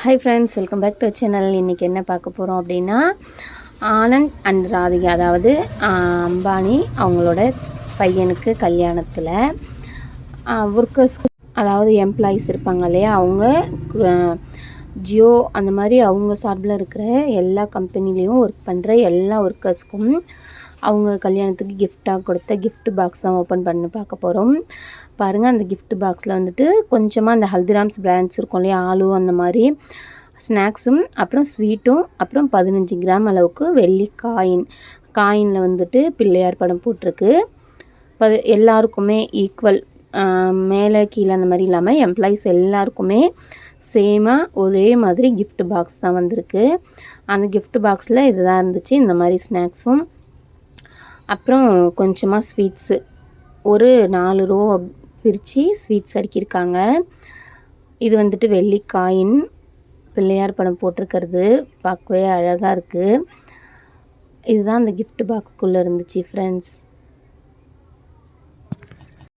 Hi friends, welcome back to channel. இன்றைக்கி என்ன பார்க்க போகிறோம் அப்படின்னா, ஆனந்த் அண்ட் ராதிகா, அதாவது அம்பானி அவங்களோட பையனுக்கு கல்யாணத்தில் ஒர்க்கர்ஸ், அதாவது எம்ப்ளாயீஸ் இருப்பாங்க இல்லையா, அவங்க ஜியோ அந்த மாதிரி அவங்க சார்பில் இருக்கிற எல்லா கம்பெனிலேயும் ஒர்க் பண்ணுற எல்லா ஒர்க்கர்ஸ்க்கும் அவங்க கல்யாணத்துக்கு கிஃப்டாக கொடுத்த கிஃப்ட் பாக்ஸ் தான் ஓப்பன் பண்ணி பார்க்க போகிறோம். பாருங்கள், அந்த கிஃப்ட் பாக்ஸில் வந்துட்டு கொஞ்சமாக அந்த ஹல்திராம்ஸ் பிராண்ட்ஸ் இருக்கும் இல்லையா, ஆலு அந்த மாதிரி ஸ்நாக்ஸும், அப்புறம் ஸ்வீட்டும், அப்புறம் 15 கிராம் அளவுக்கு வெள்ளி காயினில் வந்துட்டு பிள்ளையார் படம் போட்டிருக்கு. எல்லாருக்குமே ஈக்குவல், மேலே கீழே அந்த மாதிரி இல்லாமல் எம்ப்ளாயீஸ் எல்லாருக்குமே சேமாக ஒரே மாதிரி கிஃப்ட் பாக்ஸ் தான் வந்திருக்கு. அந்த கிஃப்ட் பாக்ஸில் இதுதான் இருந்துச்சு, இந்த மாதிரி ஸ்நாக்ஸும், அப்புறம் கொஞ்சமாக ஸ்வீட்ஸு, ஒரு 4 ரோ பிரித்து ஸ்வீட்ஸ் அடுக்கியிருக்காங்க. இது வந்துட்டு வெள்ளி காயின், பிள்ளையார் படம் போட்டிருக்கிறது பார்க்கவே அழகாக இருக்குது. இதுதான் அந்த கிஃப்ட் பாக்ஸ்க்குள்ளே இருந்துச்சு ஃப்ரெண்ட்ஸ்.